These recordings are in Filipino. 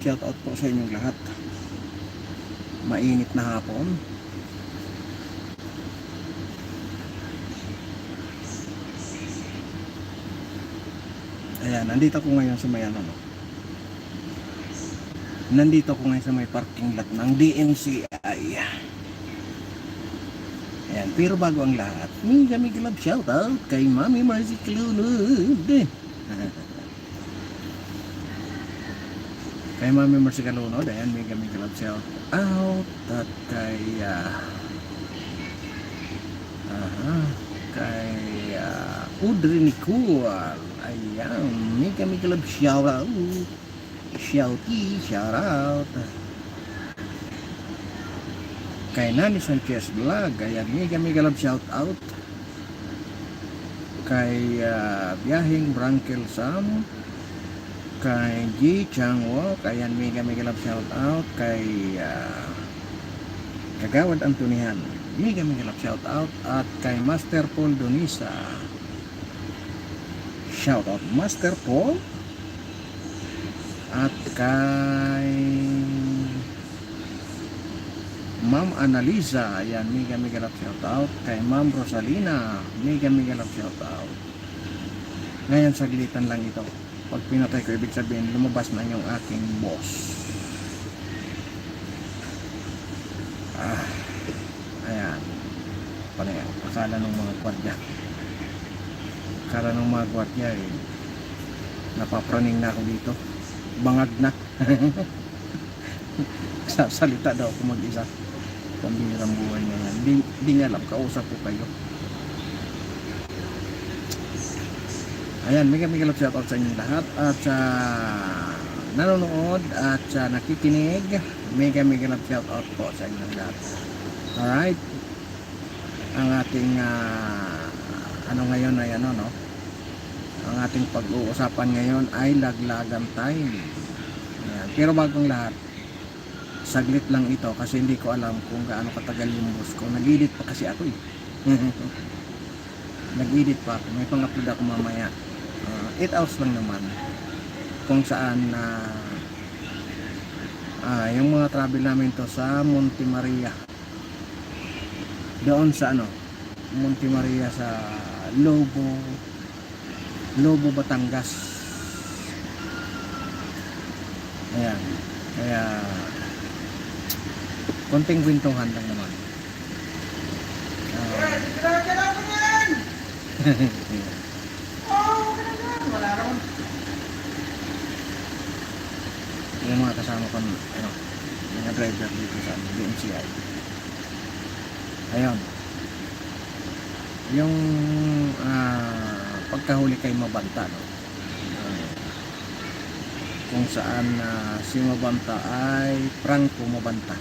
Shout out po sa inyong lahat. Mainit na hapon. Ayan, nandito ako ngayon sa may Nandito ako ngayon sa may parking lot ng DMCI. Ayan, pero bago ang lahat, may love shout out kay Mami Marcy Calunod. Kay Mami Marcy Calunod, ayan, may love shout out. At kay Audrey Nicole, ayan, may love shout out. Shouty, shout out. Kay Nani Sanchez Vlog, ayan, may love shout out. Kay Biyahing Brankel Sam, kay G Changwok, ayan, may love shout out. Kay Kagawad Antonihan, may love shout out. At kay Master Paul Donisa, shout out Master Paul. At kay Ma'am Annalisa, ayan, may love shout out. Kay Ma'am Rosalina, may love shout out. Ngayon saglitan lang ito. Pag pinatay ko, ibig sabihin lumabas na yung aking boss. Ayan, panay, akala ng mga gwardiya, napapraning na ako dito, bangag na. Sasalita daw ako mag-isa. Pambihirang buhay na yan. Di nga alam, kausap ko kayo. Ayan, may love shout out sa inyong lahat. At sa nanonood at sa nakikinig, may love shout out po sa inyong lahat. Alright. Ang ating ngayon ay ang ating pag-uusapan ngayon ay laglagan time. Ayan. Pero bagong lahat, saglit lang ito kasi hindi ko alam kung gaano katagal yung bus ko. Nag-edit pa kasi ako Nag-edit pa ako. May pang-upload ako mamaya. 8 hours lang naman. Kung saan yung mga travel namin to sa Monte Maria. Doon sa Monte Maria sa Lobo, Batangas. Ayan. Kaya konting kwentuhan lang naman. Yung mga kasama ko, mga driver dito sa DMCI. Ayun. Yung pagkahuli kay Mabanta, kung saan si Mabanta ay Franco Mabanta.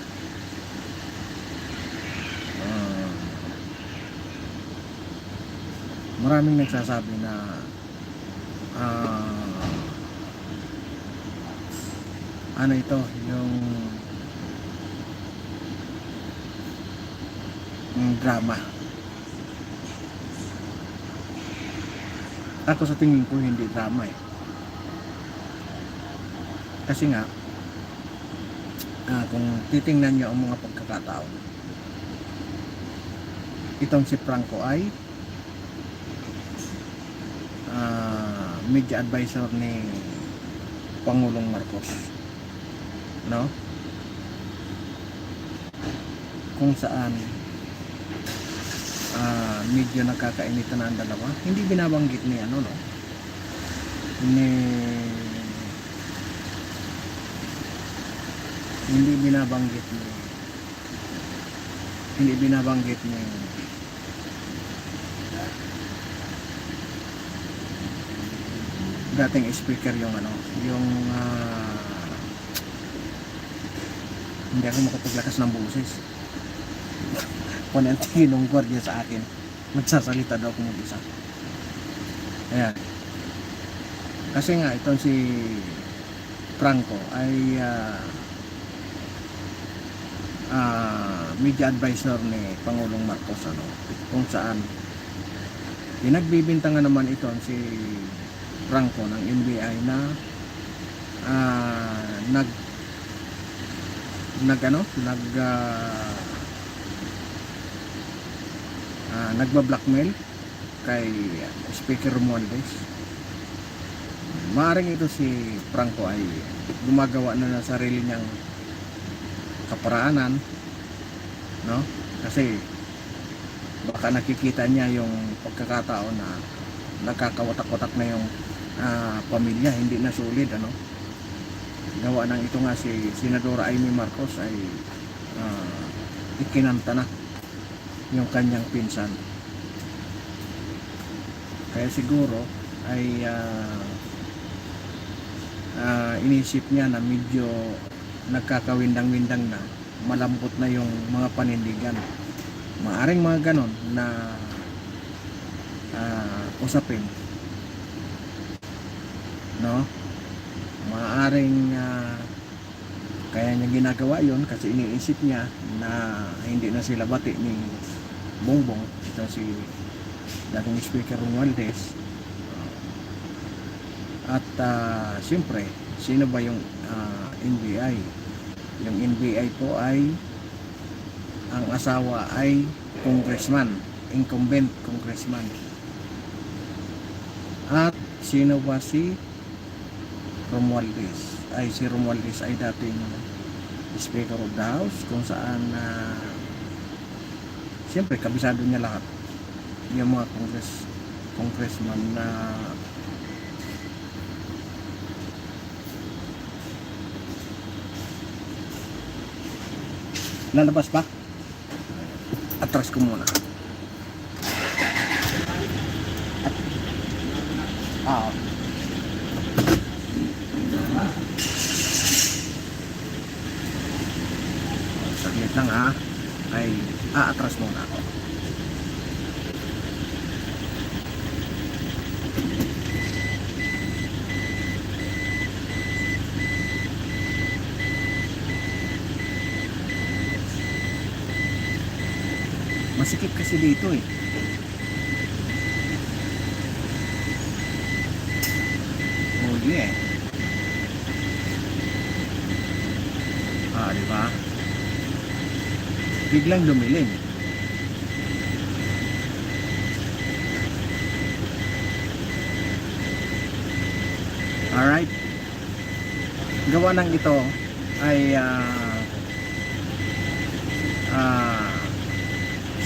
Maraming nagsasabi na ito yung drama. Ako sa tingin ko hindi drama kasi nga kung titingnan nyo ang mga pagkakataon, itong si Franco ay media advisor ni Pangulong Marcos, kung saan medyo nagkakainitan na ang dalawa. Hindi binabanggit ni hindi binabanggit ni dating speaker yung hindi ako makapaglakas ng boses. Kung ang tingin ng gwardiya sa akin, magsasalita daw ako mag-isa. Ayan. Kasi nga itong si Franco ay media advisor ni Pangulong Marcos, kung saan pinagbibintangan naman itong si Franco ng NBI na nagba-blackmail kay Speaker Romualdez. Maaaring ito si Franco ay gumagawa na ng sarili niyang kaparaanan, no? Kasi baka nakikita niya yung pagkakataon na nagkakawatak-watak na yung pamilya, hindi na solid, ano? Gawa ng ito nga si Senadora Amy Marcos ay ikinanta na yung kanyang pinsan. Kaya siguro ay inisip niya na medyo nagkakawindang-windang na, malambot na yung mga panindigan. Maaring mga ganon na usapin, no? Maaring kaya niya ginagawa yon kasi iniisip niya na hindi na sila bati ni Bongbong, ito si dating Speaker Romualdez. At siyempre, sino ba yung NBI? Yung NBI po ay ang asawa ay congressman, incumbent congressman. At sino ba si Romualdez? Si Romualdez ay dating Speaker of the House, kung saan siyempre kabisado niya lahat yung mga congressman na lalabas pa. Atras ko muna. Saglit lang ay atras muna ako. Masikip kasi dito eh. Oh yeah. Diba? Biglang lumilim. Alright. Gawa ng ito ay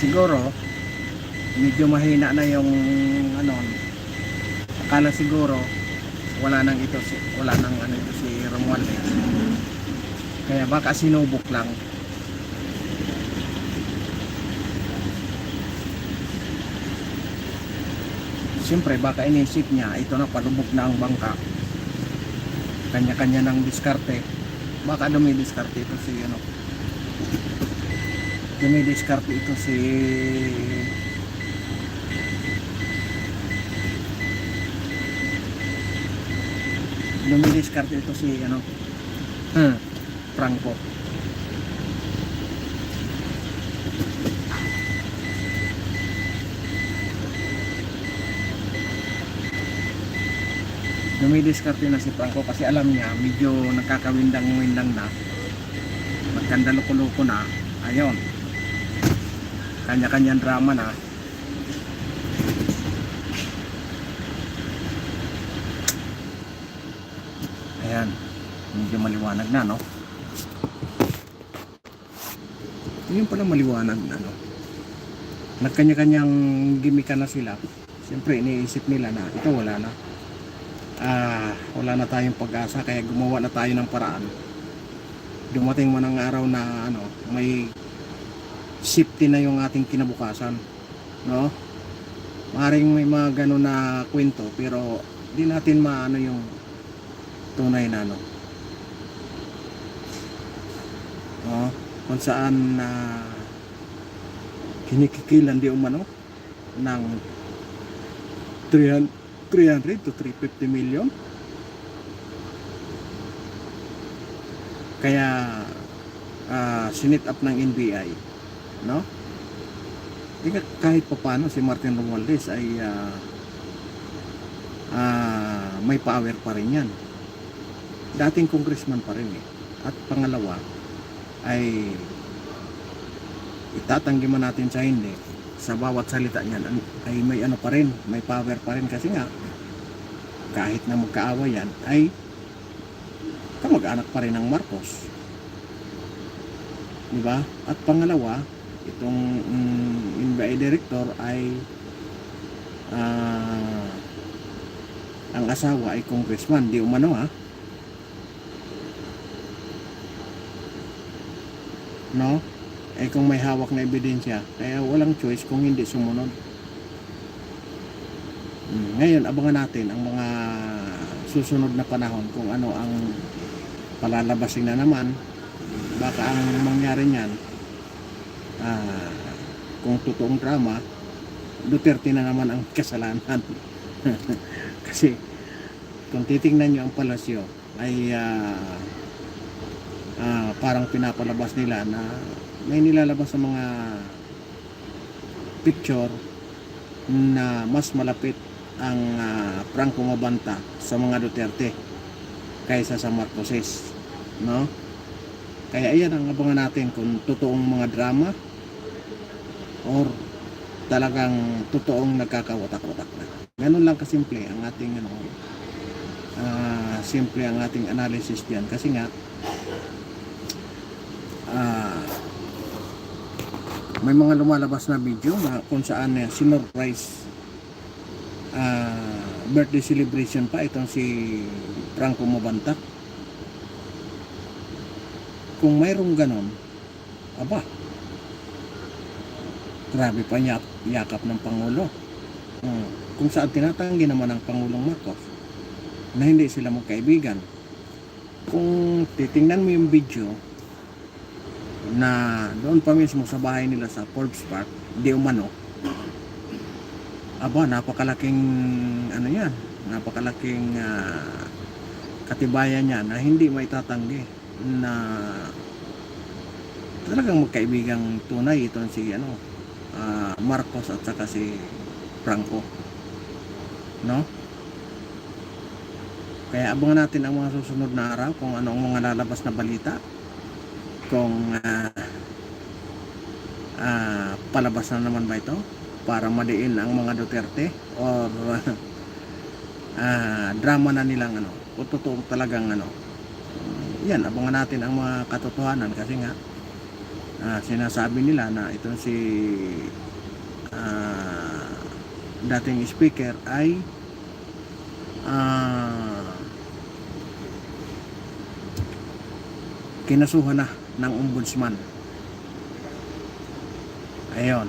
siguro medyo mahina na yung akala siguro wala nang ito si Romualdez, kaya baka sinubok lang. Siyempre baka inisip niya ito na, palubog na ang bangka, kanya-kanya ng diskarte. Baka dumidiskarte ito si dumidiskarte ito si Franco. Dumidiskarte na si Franco kasi alam niya medyo nagkakawindang-windang na, magkandaloko-loko na. Ayun, kanya-kanyang drama na. Ayan, medyo maliwanag na, no? Yun pala, maliwanag na, no? Nagkanya-kanyang gimika na sila. Siyempre iniisip nila na ito wala na, wala na tayong pag-asa, kaya gumawa na tayo ng paraan. Dumating man ang araw na may safety na yung ating kinabukasan, no? Maaaring may mga gano'n na kwento, pero di natin maano yung tunay na kung saan kinikikilan di umano ng 300 to 350 million. Kaya sinit up ng NBI, no? Kahit pa paano si Martin Romualdez ay may power pa rin yan. Dating congressman pa rin eh. At pangalawa, ay itatanggi man natin sa hindi, sa bawat salita niyan ay may ano pa rin, may power pa rin, kasi nga kahit na magkaaway yan ay kamag-anak pa rin ng Marcos, di ba? At pangalawa, itong NBI director ay ang asawa ay congressman, di umano ha, no? Eh kung may hawak na ebidensya, kaya walang choice kung hindi sumunod. Ngayon abangan natin ang mga susunod na panahon kung ano ang palalabasin na naman. Baka ang mangyari niyan, kung totoong drama, Duterte na naman ang kasalanan. Kasi kung titingnan nyo ang palasyo ay parang pinapalabas nila na may nilalabas sa mga picture na mas malapit ang Franco Mabanta sa mga Duterte kaysa sa Marcoses, no? Kaya ayan ang abangan natin kung totoong mga drama or talagang totoong nagkakawatak-watak na. Ganun lang kasimple ang ating simple ang ating analysis diyan, kasi nga may mga lumalabas na video na kung saan sinurprise birthday celebration pa itong si Franco Mabanta. Kung mayroong ganon, aba, grabe pa yakap ng Pangulo. Kung saan tinatanggi naman ng Pangulong Marcos na hindi sila magkaibigan. Kung titingnan mo yung video na doon pa mismo sa bahay nila sa Forbes Park, di umano, aba, napakalaking ano yan, napakalaking katibayan niya na hindi maitatanggi na talagang magkaibigang tunay itong si Marcos at saka si Franco, no? Kaya abangan natin ang mga susunod na araw kung ano ang mga lalabas na balita, kung palabas na naman ba ito para madiin ang mga Duterte or drama na nilang kung totoo talagang yan, abangan natin ang mga katotohanan, kasi nga sinasabi nila na itong si dating speaker ay kinasuhan na ng ombudsman. Ayon.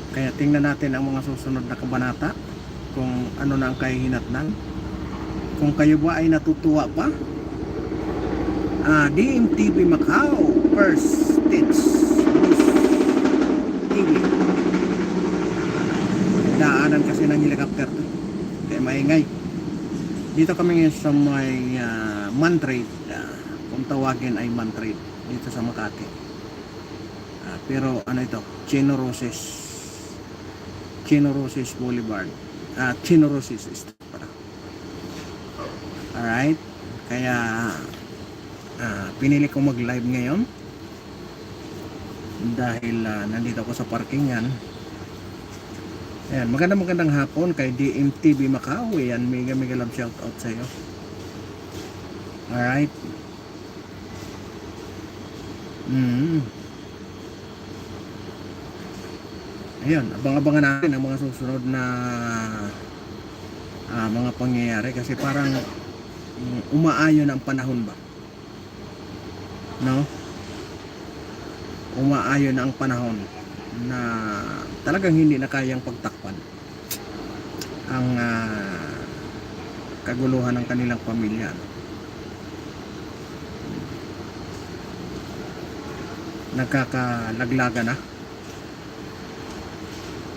Kaya tingnan natin ang mga susunod na kabanata kung ano na ang kahihinatnan. Kung kayo ba ay natutuwa pa, DMTV Macau First Stitch News TV. Daanan kasi ng helicopter to, kaya maingay. Dito kami ngayon sa may Mantrade, kung tawagin ay Mantrade, dito sa Makati. Pero ano ito, Chino Roses Boulevard, Chino Roses Street para. Alright, kaya pinili kong mag live ngayon dahil nandito ako sa parkingan. Ayan, magandang hapon kay DMTV Macau. Ayan, mega love shout out sa iyo. Alright. Ayan, abang-abangan natin ang mga susunod na mga pangyayari, kasi parang umaayon ang panahon ba, no? Umaayon ang panahon na talagang hindi na kayang pagtakpan ang kaguluhan ng kanilang pamilya. Nagkakalaglaga na.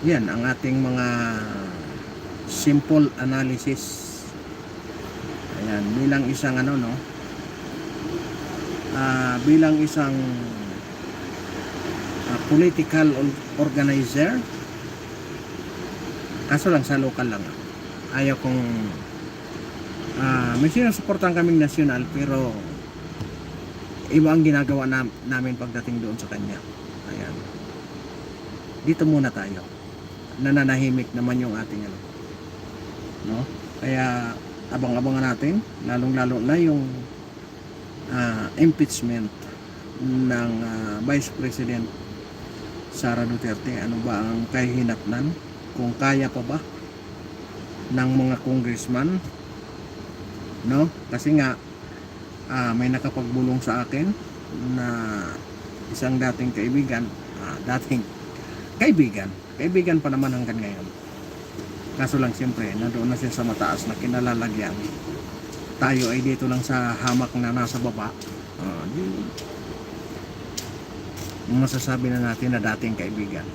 Yan ang ating mga simple analysis. Ayan, bilang isang bilang isang political organizer, kaso lang sa local lang, ayaw kong may sinusuportan kaming nasyonal, pero iba ang ginagawa namin pagdating doon sa kanya. Ayan. Dito muna tayo. Nananahimik naman yung ating ano. No? Kaya abang-abangan natin, lalong-lalo na yung impeachment ng Vice President Sara Duterte. Ano ba ang kahihinatnan? Kung kaya pa ba ng mga congressman, no? Kasi nga may nakapagbulong sa akin na isang dating kaibigan pa naman hanggang ngayon. Kaso lang siyempre nandoon na siya sa mataas na kinalalagyan, tayo ay dito lang sa hamak na nasa baba. Masasabi na natin na dating kaibigan,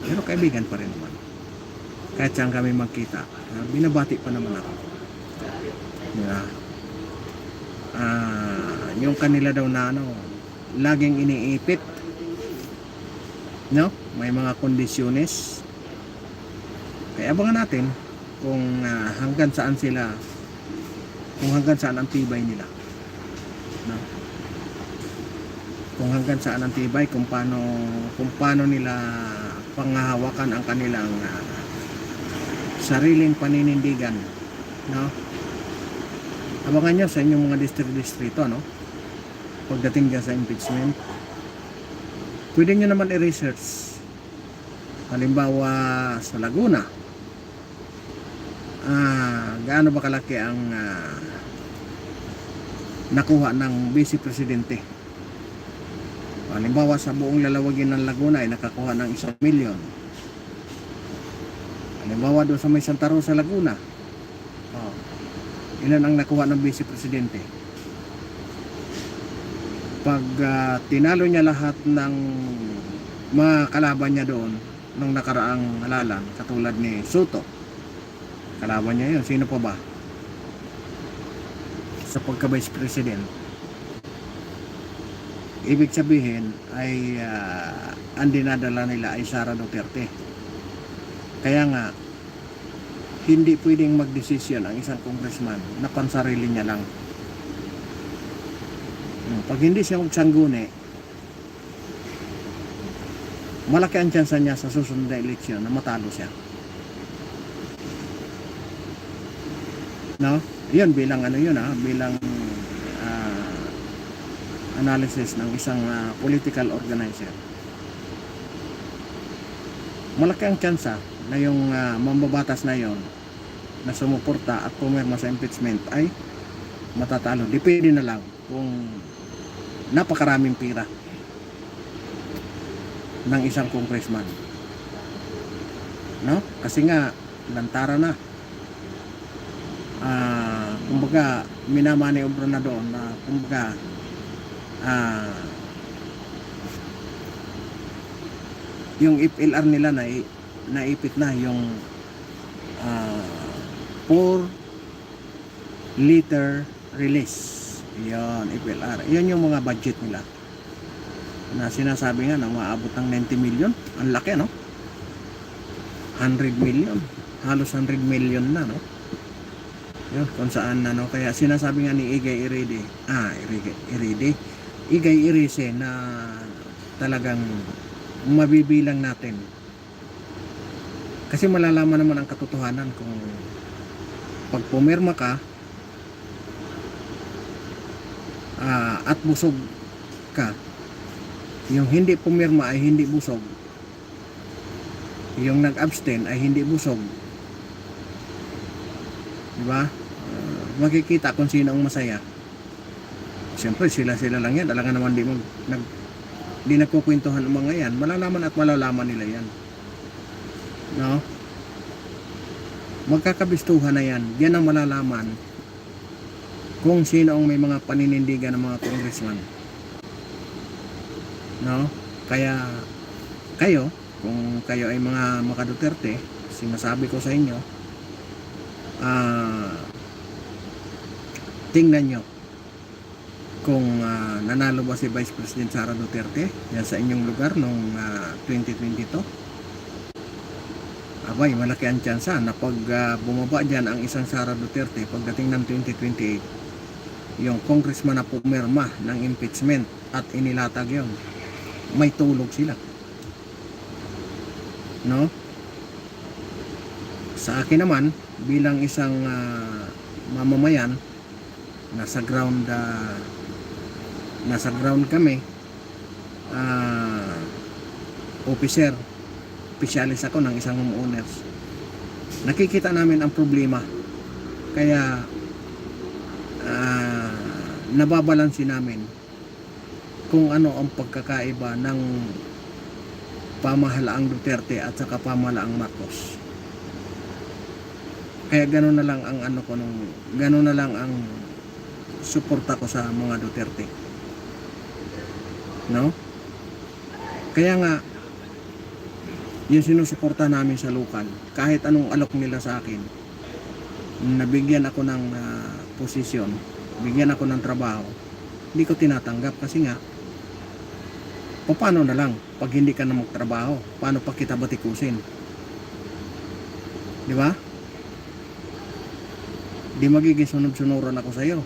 pero kaibigan pa rin naman. Kahit saan kami magkita, binabati pa naman ako. Yung kanila daw na laging iniipit, no? May mga kondisyones. Kaya abangan natin kung hanggang saan sila, kung hanggang saan ang tibay nila, no? Kung hanggang saan ang tibay, kung paano nila panghahawakan ang kanilang sariling paninindigan, no? Abangan nyo sa inyong mga distrito, no? Pagdating dyan sa impeachment, pwede nyo naman i-research. Halimbawa sa Laguna, gaano ba kalaki ang nakuha ng Vice Presidente. Halimbawa sa buong lalawagin ng Laguna ay nakakuha ng 1 milyon. Halimbawa doon sa may Santa Rosa, Laguna, ilan ang nakuha ng Vice Presidente. Pag tinalo niya lahat ng mga kalaban niya doon nung nakaraang halalan, katulad ni Soto, kalaban niya yun, sino pa ba sa pagka Vice President? Ibig sabihin ay ang dinadala nila ay Sara Duterte. Kaya nga hindi pwedeng magdesisyon ang isang congressman na pansarili niya lang. Pag hindi siya magsangguni, malaki ang tsansa niya sa susunod na eleksyon na matalo siya. No? Yun bilang bilang analysis ng isang political organizer. Malaki ang tsansa na yung mambabatas na yon na sumuporta at pumirma sa impeachment ay matatalo. Depende na lang kung napakaraming pira ng isang congressman, no? Kasi nga lantara na, kumbaga minamaniobra na doon na kumbaga yung FLR nila na naipit na yung 4-liter release. Yan, FLR. Yan yung mga budget nila na sinasabi nga na maabot ng 90 million. Ang laki, no? 100 million. Halos 100 million na, no? Yun, kung saan, kaya sinasabi nga ni Igay Irize na talagang mabibilang natin. Kasi malalaman naman ang katotohanan kung pag pumirma ka at busog ka, yung hindi pumirma ay hindi busog, yung nag-abstain ay hindi busog, diba? Makikita kung sino ang masaya. Siyempre sila lang yan, talaga naman di nagkukwentuhan ng mga yan. Malalaman at malalaman nila yan, no? Magkakabistuhan na yan. Yan ang malalaman kung sino ang may mga paninindigan ng mga congressman, no? Kaya kayo, kung kayo ay mga Duterte, sinasabi ko sa inyo, tingnan nyo kung nanalo ba si Vice President Sara Duterte yan sa inyong lugar noong 2022. Abay, malaki ang tsansa na pag bumaba dyan ang isang Sara Duterte pagdating ng 2028, yung congressman na pumirma ng impeachment at inilatag yon, may tulog sila, no? Sa akin naman bilang isang mamamayan, nasa ground kami, officialis ako ng isang homeowners. Nakikita namin ang problema, kaya nababalansin namin kung ano ang pagkakaiba ng pamahalaang Duterte at saka pamahalaang Marcos. Kaya gano'n na lang ang gano'n na lang ang suporta ko sa mga Duterte, no? Kaya nga yung sinusuporta namin sa lokal, kahit anong alok nila sa akin, nabigyan ako ng posisyon, bigyan ako ng trabaho, hindi ko tinatanggap kasi nga paano na lang pag hindi ka na magtrabaho, paano pa kita batikusin, di ba? Di magiging sunod-sunuran ako sa iyo.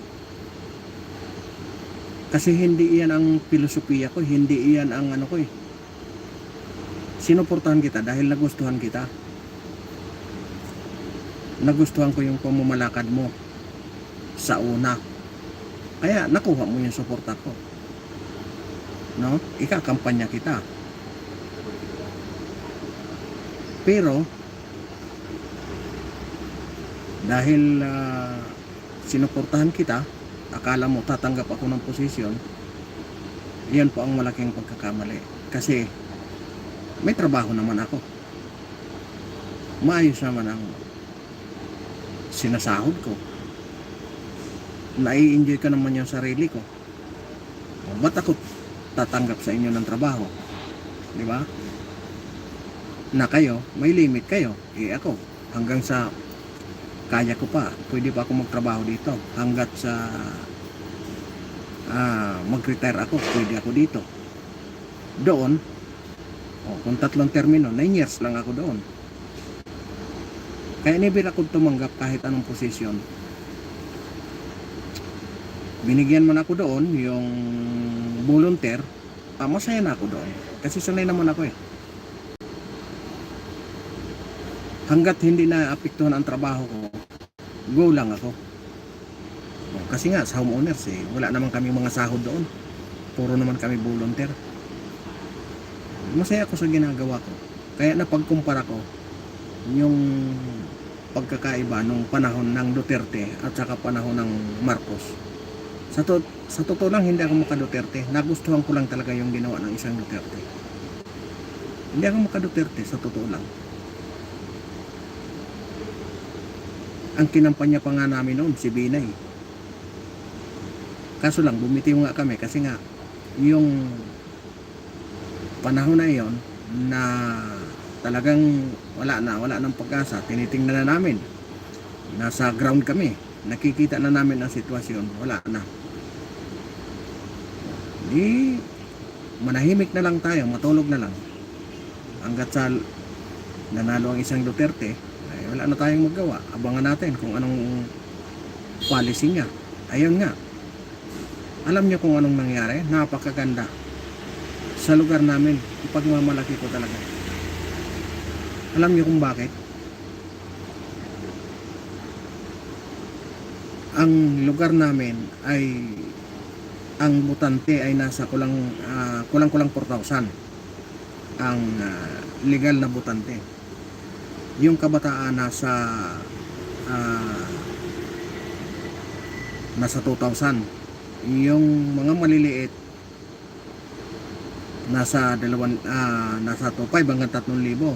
Kasi hindi iyan ang filosofiya ko, hindi iyan ang ano ko eh. Sinuportahan kita dahil nagustuhan kita. Nagustuhan ko yung pamamalakad mo sa una. Kaya nakuha mo yung suporta ko. No? Ikakampanya kita. Pero dahil sinuportahan kita, akala mo tatanggap ako ng posisyon, yan po ang malaking pagkakamali. Kasi may trabaho naman ako, maayos naman ang sinasahod ko, nai-enjoy ka naman yung sarili ko, ba't ako tatanggap sa inyo ng trabaho? Di ba? Na kayo, may limit kayo, ako hanggang sa kaya ko pa, pwede pa ako magtrabaho dito hanggat sa mag-retire ako, pwede ako dito. Doon, kung 3 termino, 9 years lang ako doon. Kaya never ako tumanggap kahit anong posisyon. Binigyan man ako doon yung volunteer, masaya na ako doon kasi sanay naman ako eh. Hanggat hindi na apektuhan ang trabaho ko, go lang ako. Kasi nga sa homeowners wala naman kami mga sahod doon, puro naman kami volunteer. Masaya ako sa ginagawa ko. Kaya napagkumpara ko yung pagkakaiba nung panahon ng Duterte at saka panahon ng Marcos. Sa totoo lang, hindi ako maka-Duterte. Nagustuhan ko lang talaga yung ginawa ng isang Duterte. Hindi ako maka-Duterte, sa totoo lang. Ang kinampanya pa nga namin noon, si Binay. Kaso lang, bumitiw nga kami kasi nga, yung panahon na yon na talagang wala ng pag-asa, tinitingnan na namin. Nasa ground kami, nakikita na namin ang sitwasyon, wala na. Di, manahimik na lang tayo, matulog na lang. Hanggat sa nanalo ang isang Duterte, wala na tayong magawa. Abangan natin kung anong policy niya. Ayun nga, alam niyo kung anong nangyari? Napakaganda sa lugar namin. Ipagmamalaki ko talaga. Alam niyo kung bakit? Ang lugar namin ay, ang butante ay nasa kulang-kulang 4,000 ang legal na butante. Yung kabataan nasa 2,000. Yung mga maliliit nasa 2,500 hanggang 3,000.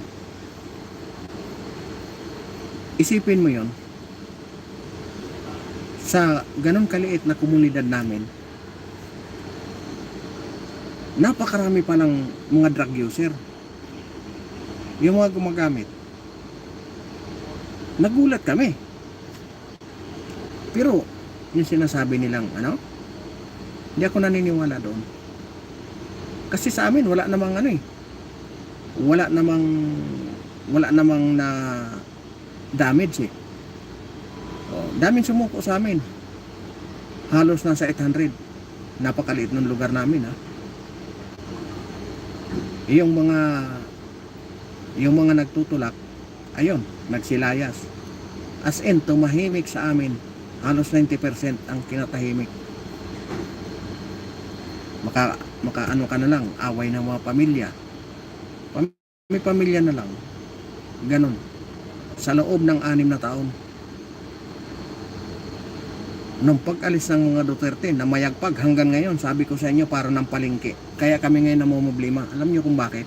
Isipin mo yon, sa ganun kaliit na komunidad namin, napakarami pa ng mga drug user, yung mga gumagamit. Nagulat kami. Pero yung sinasabi nilang hindi ako naniniwala doon. Kasi sa amin wala namang wala namang na damage damage sumuko sa amin. Halos nasa 800. Napakaliit ng lugar namin, ha. Yung mga nagtutulak, ayun, nagsilayas. As in, tumahimik sa amin. Halos 90% ang kinatahimik. Maka ano ka na lang, away ng mga pamilya. May pamilya na lang. Ganon. Sa loob ng 6 na taon. Nung pag-alis ng mga Duterte na mayagpag hanggang ngayon, sabi ko sa inyo, para ng palengke. Kaya kami ngayon namumblema. Alam niyo kung bakit?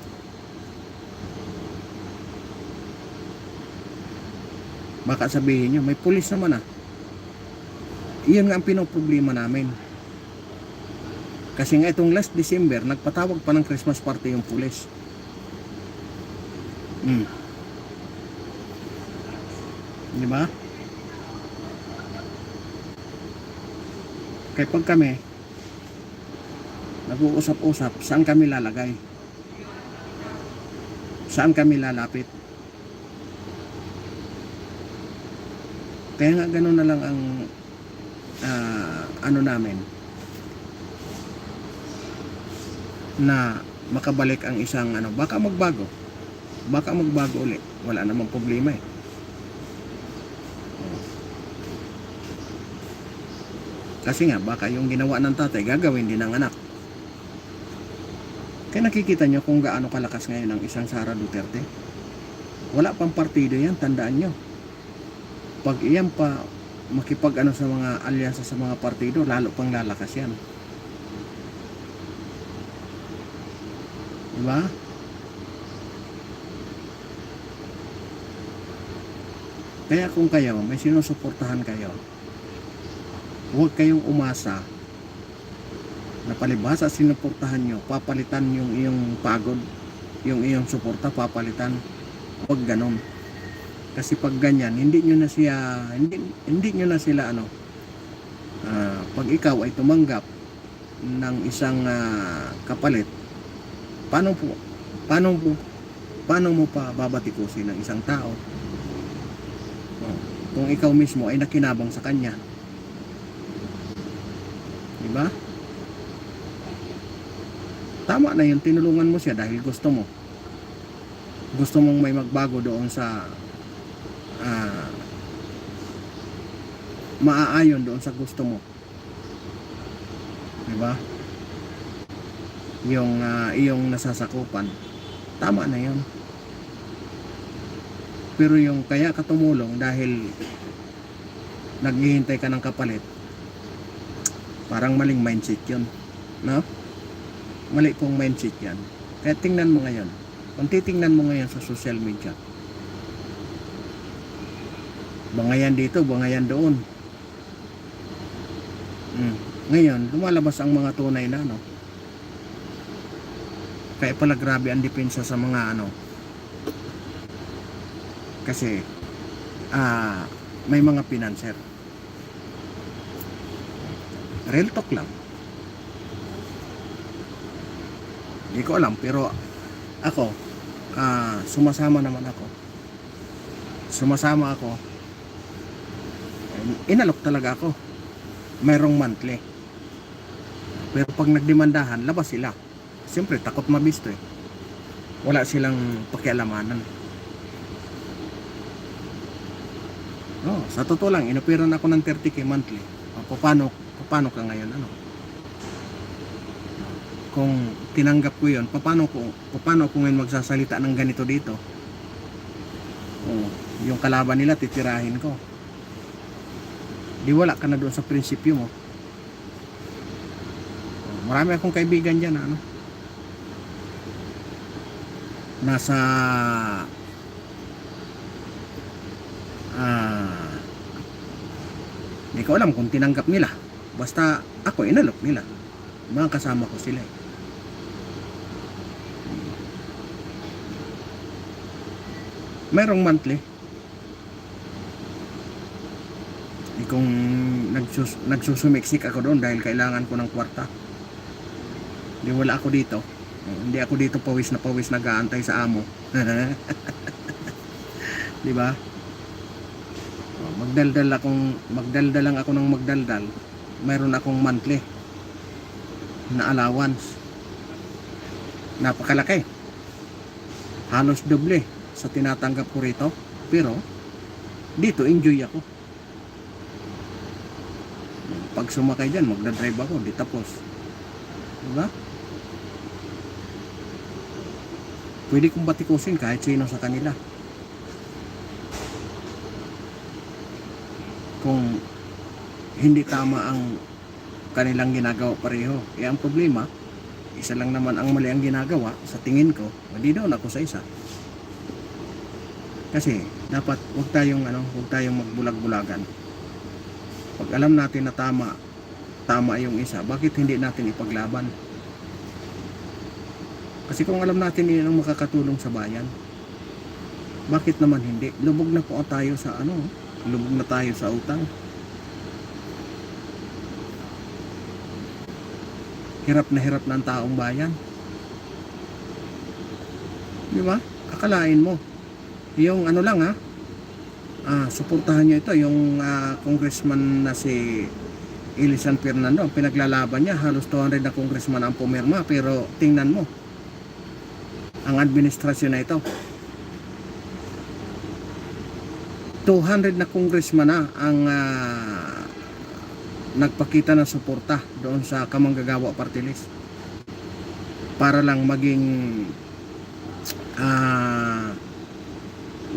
Baka sabihin nyo, may pulis naman, ah. Iyon nga ang pinoproblema namin. Kasi nga itong last December, nagpatawag pa ng Christmas party yung pulis. Di ba? Kaya pag kami nag-uusap-usap, saan kami lalagay? Saan kami lalapit? Kaya nga gano'n na lang ang ano namin, na makabalik ang isang ano, baka magbago ulit, wala namang problema, eh. Kasi nga baka yung ginawa ng tatay gagawin din ng anak. Kaya nakikita nyo kung gaano kalakas ngayon ang isang Sara Duterte. Wala pang partido yan, tandaan nyo. Pag iyan pa makipag ano sa mga alyansa sa mga partido, lalo pang lalakas yan. Diba? Kaya kung kayo may sinusuportahan kayo, huwag kayong umasa na palibhasa sinuportahan nyo, papalitan yung iyong pagod, yung iyong suporta, papalitan. Huwag ganon. Kasi pag ganyan, hindi nyo na sila ano, pag ikaw ay tumanggap ng isang kapalit, paano mo pa babatikusin ng isang tao kung ikaw mismo ay nakinabang sa kanya? Diba? Tama na yun, tinulungan mo siya dahil gusto mong may magbago doon sa maaayon doon sa gusto mo. Diba? Yung iyong nasasakupan, tama na yun. Pero yung kaya ka tumulong dahil naghihintay ka ng kapalit, parang maling mindset yun, no? Mali pong mindset yan. Kaya tingnan mo ngayon, kung titingnan mo ngayon sa social media, bangayan dito, bangayan doon. Ngayon, lumalabas ang mga tunay na, no? Kaya pala grabe ang depensa sa mga ano. Kasi may mga pinanser. Real talk lang. Hindi ko alam, pero ako, sumasama naman ako. Inalok talaga ako. Mayroong monthly. Pero pag nagdemandahan, labas sila. Siyempre, takot mabisto, eh. Wala silang pakialamanan. Sa totoo lang, inoperan ako ng 30K monthly. Paano ka ngayon, ano? Kung tinanggap ko yun, paano ako ngayon magsasalita ng ganito dito? Yung kalaban nila, titirahin ko. Di wala ka na doon sa prinsipyo mo. Marami akong kaibigan dyan, ano? Nasa hindi ko alam kung tinanggap nila. Basta ako, inalok nila. Mga kasama ko sila, eh. Merong monthly. Kung nagsusumiksik ako doon dahil kailangan ko ng kwarta, hindi, wala ako dito. Hindi ako dito pawis na nag-aantay sa amo. Di ba? Magdaldal lang ako ng magdaldal. mayroon akong monthly na allowance. Napakalaki. Halos doble sa tinatanggap ko rito. Pero, dito enjoy ako. Pag sumakay dyan, magdadrive ako, di tapos. Diba? Pwede kong batikusin kahit sino sa kanila. Kung hindi tama ang kanilang ginagawa pareho. Eh ang problema, isa lang naman ang mali ang ginagawa sa tingin ko, hindi doon ako sa isa. Kasi dapat huwag tayong magbulag-bulagan. Pag alam natin na tama yung isa, bakit hindi natin ipaglaban? Kasi kung alam natin yun ang makakatulong sa bayan, bakit naman hindi? Lubog na po tayo sa lubog na tayo sa utang. Hirap na ang taong bayan. Di ba? Akalain mo, yung suportahan nyo ito, yung congressman na si Ilisan Fernando, ang pinaglalaban niya, halos 200 na congressman ang pumirma, pero tingnan mo, ang administrasyon na ito, 200 na congressman na ang nagpakita ng suporta doon sa Kamanggagawa Party List para lang maging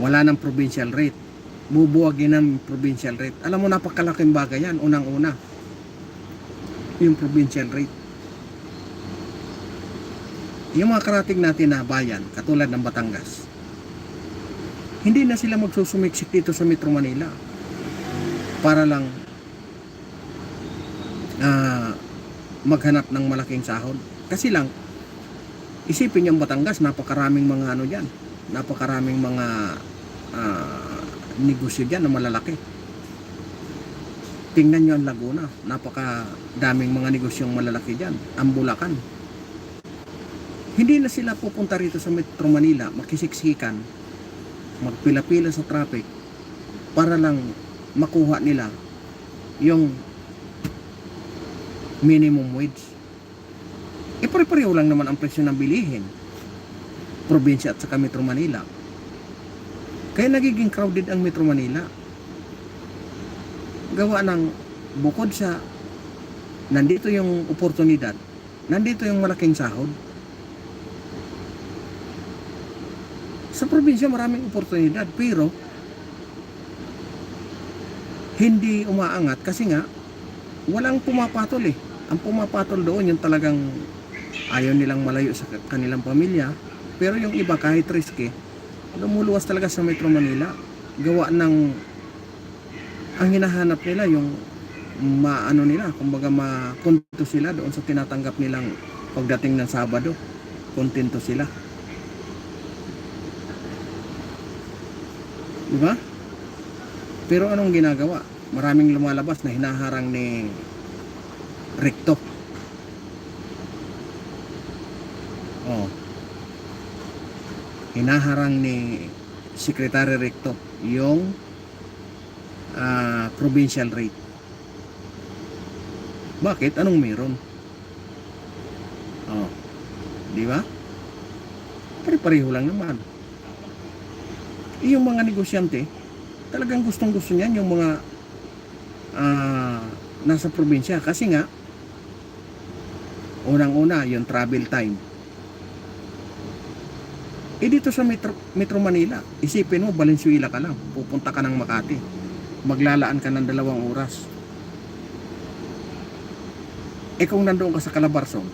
wala ng provincial rate, bubuwagin ng provincial rate. Alam mo, napakalaking bagay yan. Unang-una, yung provincial rate. Yung mga karating natin na bayan, katulad ng Batangas, hindi na sila magsusumiksik dito sa Metro Manila para lang maghanap ng malaking sahod. Kasi lang, isipin yung Batangas, napakaraming mga dyan, napakaraming mga negosyo dyan na malalaki. Tingnan nyo ang Laguna, napakadaming mga negosyong malalaki dyan. Ang Bulacan, hindi na sila pupunta rito sa Metro Manila, makisiksikan, magpila-pila sa traffic para lang makuha nila yung minimum wage. Pare-pareho lang naman ang presyo ng bilihin, probinsya at saka Metro Manila. Kaya nagiging crowded ang Metro Manila. Gawa ng bukod sa nandito yung oportunidad, nandito yung malaking sahod. Sa probinsya maraming oportunidad, pero hindi umaangat kasi nga walang pumapatol eh. Ang pumapatol doon yung talagang ayaw nilang malayo sa kanilang pamilya, pero yung iba kahit risky, lumuluwas talaga sa Metro Manila. Gawa ng ang hinahanap nila yung kumbaga makontento sila doon sa tinatanggap nilang pagdating ng Sabado. Kontento sila. Diba? Pero anong ginagawa? Maraming lumalabas na hinaharang ni Recto. Hinaharang ni Secretary Recto yung provincial rate. Bakit? Anong meron? Di ba? Pare-pareho lang naman. Yung mga negosyante, talagang gustong-gusto niyan yung mga nasa probinsya. Kasi nga, unang-una, yung travel time. Dito sa Metro Manila, isipin mo, Valenzuela ka lang, pupunta ka ng Makati, maglalaan ka ng 2 oras. Kung nandoon ka sa Calabarzon,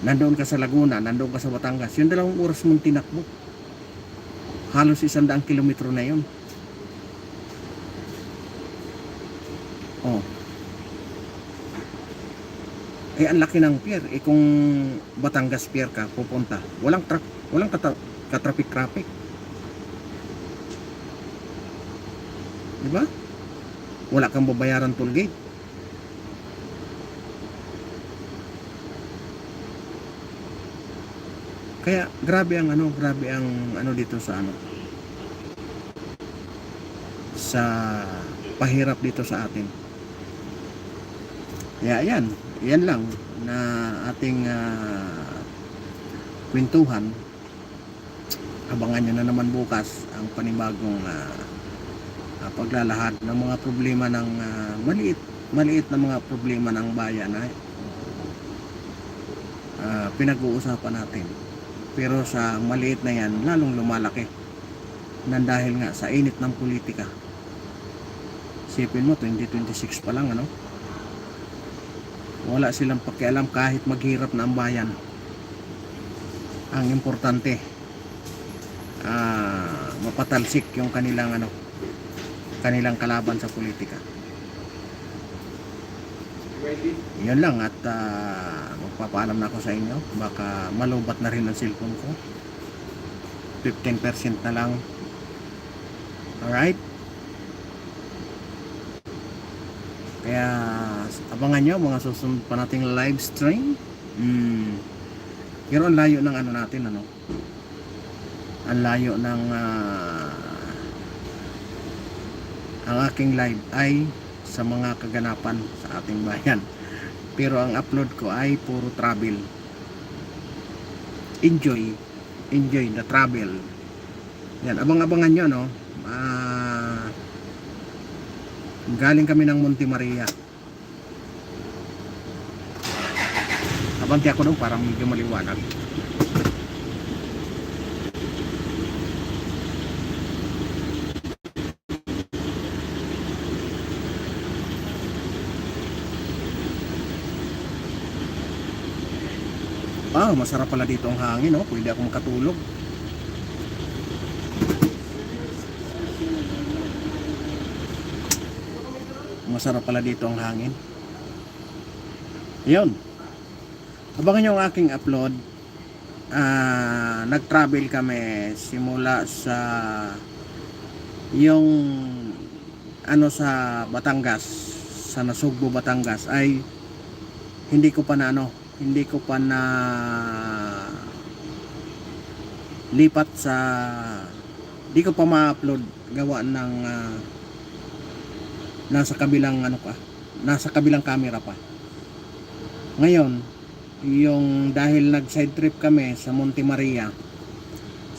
nandoon ka sa Laguna, nandoon ka sa Batangas, yung 2 oras mong tinakbo, halos 100 kilometro na yun. Ang laki ng pier. Kung Batangas pier ka pupunta, walang ka-traffic. Diba? Wala kang babayaran toll gate. Kaya grabe ang dito sa sa pahirap dito sa atin. Kaya yan lang na ating kwentuhan. Abangan nyo na naman bukas ang panibagong paglalahad ng mga problema ng maliit na mga problema ng bayan ay pinag-uusapan natin. Pero sa maliit na yan, lalong lumalaki nang dahil nga sa init ng politika. Isipin mo, 2026 pa lang, ano? Wala silang pakialam kahit maghirap na ang bayan. Ang importante, mapatalsik yung kanilang kalaban sa politika. Yun lang, at magpapaalam na ako sa inyo. Baka malubat na rin ang cellphone ko. 15% na lang. Alright? Kaya abangan nyo mga susunod pa nating live stream. Pero ang layo ng ano natin, ano? Ang layo ng ang aking live ay sa mga kaganapan sa ating bayan. Pero ang upload ko ay puro travel. Enjoy the travel. Yan, abang-abangan nyo, no? Galing kami ng Monte Maria. Abanti ako doon, parang medyo maliwanag. Masarap pala dito ang hangin, no? Pwede akong makatulog. Masarap pala dito ang hangin. Yun. Abangan nyo ang aking upload. Nag-travel kami simula sa yung ano sa Batangas, sa Nasugbo, Batangas ay hindi ko pa na lipat sa, hindi ko pa ma-upload gawa ng nasa kabilang camera pa. Ngayon, yung dahil nag-side trip kami sa Monte Maria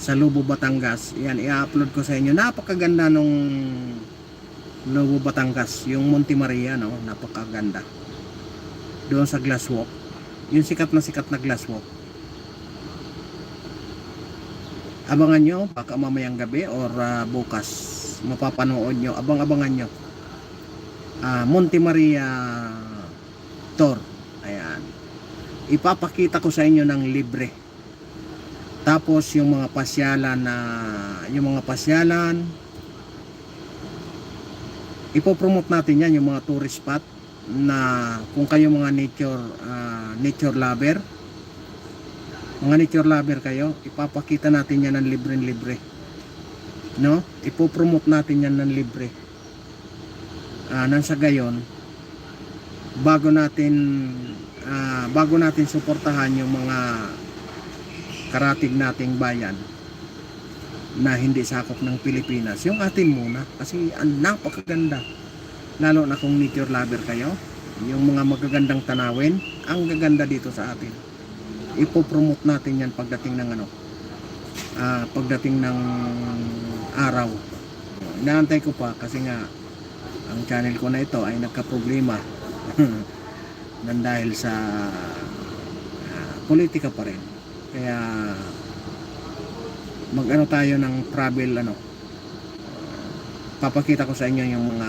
sa Lobo, Batangas, yan i-upload ko sa inyo. Napakaganda nung Lobo, Batangas, yung Monte Maria, no? Napakaganda. Doon sa glass walk, yung sikat na glass walk. Abangan nyo, baka mamayang gabi or bukas mapapanood nyo, abangan nyo Monte Maria tour. Ayan, ipapakita ko sa inyo ng libre. Tapos yung mga pasyalan ipopromote natin yan, yung mga tourist spot na kung kayo mga nature lover, kayo, ipapakita natin yan ng libre, no? Ipopromote natin yan ng libre. Nang sa gayon, bago natin suportahan yung mga karatig nating bayan na hindi sakop ng Pilipinas, yung atin muna, kasi ang napakaganda. Lalo na kung nature lover kayo, yung mga magagandang tanawin, ang gaganda dito sa atin. Ipopromote natin yan pagdating ng araw. Inaantay ko pa kasi nga ang channel ko na ito ay nagka-problema nang dahil sa politika pa rin. Kaya mag-ano tayo ng travel, papakita ko sa inyo yung mga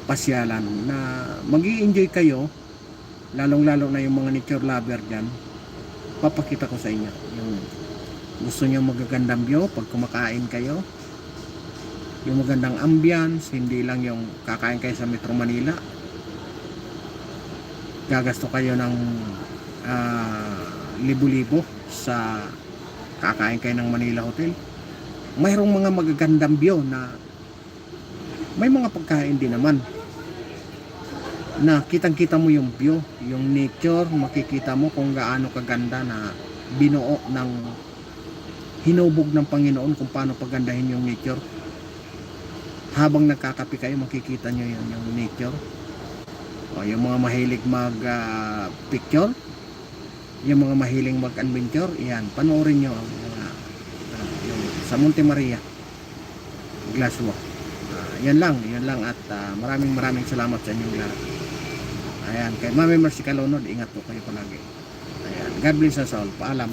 pasyalan na mag-i-enjoy kayo, lalong-lalo na yung mga nature lover dyan. Papakita ko sa inyo yung gusto nyo magagandang view pag kumakain kayo, yung magandang ambience, hindi lang yung kakain kayo sa Metro Manila, gagasto kayo ng libo-libo sa kakain kayo ng Manila Hotel. Mayroong mga magagandang view na may mga pagkain din naman na kitang-kita mo yung view, yung nature, makikita mo kung gaano kaganda na binuo ng hinubog ng Panginoon kung paano pagandahin yung nature. habang nagkakape kayo, makikita nyo yun, yung nature. O yung mga mahilig mag picture, yung mga mahiling mag adventure, yan, panoorin nyo ang mga yung sa Monte Maria glass walk. Yan lang at maraming salamat sa inyong lahat. Ayan, kay Mami Mercy Calonod, ingat po kayo palagi. Ayan, God bless us all. Paalam.